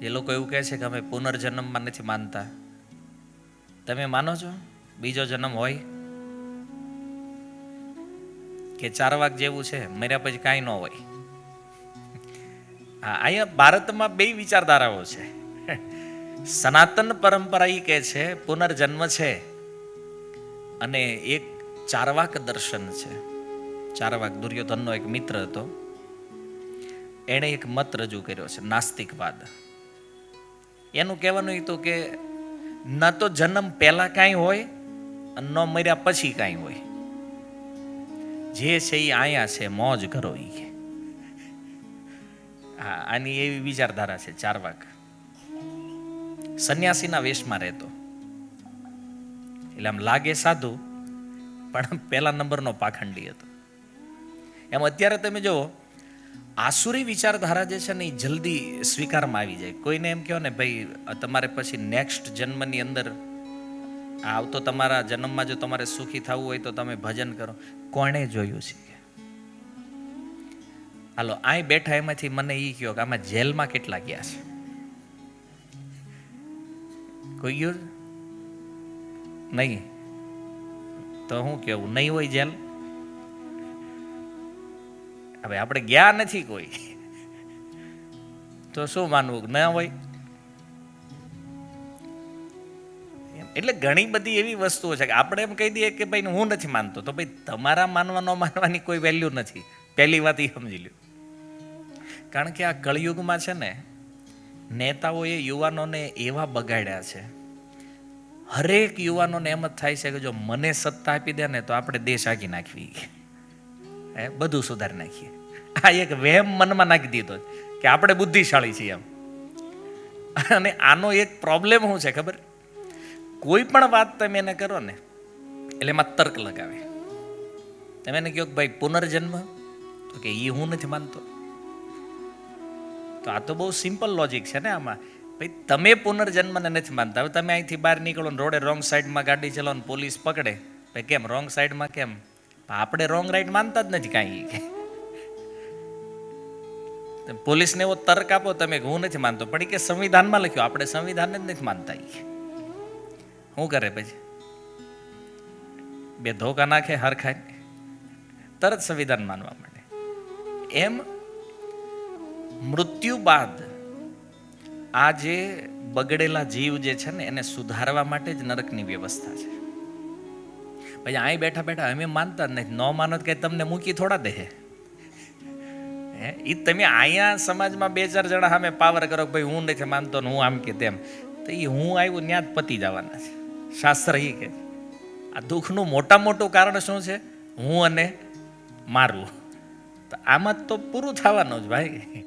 એ લોકો એવું કહે છે કે અમે પુનર્જન્મમાં નથી માનતા. તમે માનો છો બીજો જન્મ હોય? કે ચારવાક જેવું છે, મર્યા પછી કાંઈ ન હોય? હા, અહીંયા ભારતમાં બે વિચારધારાઓ છે. સનાતન પરંપરા એ કહે છે પુનર્જન્મ છે, અને એક ચારવાક દર્શન છે. ચારવાક દુર્યોધનનો એક મિત્ર હતો, એણે એક મત રજૂ કર્યો છે, નાસ્તિકવાદ. એનું કહેવાનું હતું કે ન તો જન્મ પહેલા કાંઈ હોય અને ન મર્યા પછી કાંઈ હોય. જે છે એ આયા છે, મોજ કરો એ. હા, આની એવી વિચારધારા છે ચારવાક. સંન્યાસીના વેશમાં રહેતો, એટલે આમ લાગે સાધુ, પણ પહેલા નંબરનો પાખંડી હતો. એમ અત્યારે તમે જુઓ, આસુરી વિચારધારા જે છે ને એ જલ્દી સ્વીકારમાં આવી જાય. કોઈને એમ કહો ને ભાઈ તમારે પછી નેક્સ્ટ જન્મની અંદર આવતો તમારા જન્મમાં જો તમારે સુખી થવું હોય તો તમે ભજન કરો. કોણે જોયું છે? હાલો, અહીં બેઠા એમાંથી મને એ કહો કે આમાં જેલમાં કેટલા ગયા છે? કોઈ ગયું નહીં? તો હું કેવું, નહીં હોય જેલ? હવે આપણે ગયા નથી કોઈ, તો શું માનવું ન હોય? એટલે ઘણી બધી એવી વસ્તુઓ છે કે આપણે એમ કહી દઈએ કે ભાઈ હું નથી માનતો, તો ભાઈ તમારા માનવા ન માનવાની કોઈ વેલ્યુ નથી. પહેલી વાત એ સમજી લ્યો. કારણ કે આ કળિયુગમાં છે ને, નેતાઓએ યુવાનોને એવા બગાડ્યા છે. હરેક યુવાનોને એમ જ થાય છે કે જો મને સત્તા આપી દે ને તો આપણે દેશ આગી નાખવી, બધું સુધારી નાખીએ. આ એક વહેમ મનમાં નાખી દીધો કે આપણે બુદ્ધિશાળી છીએ એમ. અને આનો એક પ્રોબ્લેમ શું છે ખબર? કોઈ પણ વાત તમે એને કરો ને એટલે એમાં તર્ક લગાવે. તમે એને કહો કે ભાઈ પુનર્જન્મ, તો કે એ હું નથી માનતો. તો આ તો બહુ સિમ્પલ લોજિક છે ને આમાં. ભાઈ તમે પુનર્જન્મને નથી માનતા, હવે તમે અહીંથી બહાર નીકળો ને રોડે રોંગ સાઈડમાં ગાડી ચલાવો ને પોલીસ પકડે, ભાઈ કેમ રોંગ સાઈડમાં કેમ? આપણે રોંગ રાઈટ માનતા જ નથી કાંઈ. પોલીસને એવો તર્ક આપો તમે કે હું નથી માનતો, પણ એ કે સંવિધાનમાં લખ્યું, આપણે સંવિધાનને જ નથી માનતા. શું કરે પછી? બે ધોકા નાખે હરખાય, તરત સંવિધાન માનવા માંડે. એમ મૃત્યુ બાદ આ જે બગડેલા જીવ જે છે ને એને સુધારવા માટે જ નરકની વ્યવસ્થા છે. પછી અહીં બેઠા બેઠા અમે માનતા જ નથી, ન માનો કે તમને મૂકી થોડા દે. એ તમે અહીંયા સમાજમાં બે ચાર જણા સામે પાવર કરો કે ભાઈ હું નથી માનતો ને હું આમ કે તેમ, તો એ હું આવ્યું ત્યાં જ પતી જવાના છે. શાસ્ત્ર એ કે આ દુઃખનું મોટા મોટું કારણ શું છે? હું અને મારું. તો આમાં તો પૂરું થવાનું જ ભાઈ.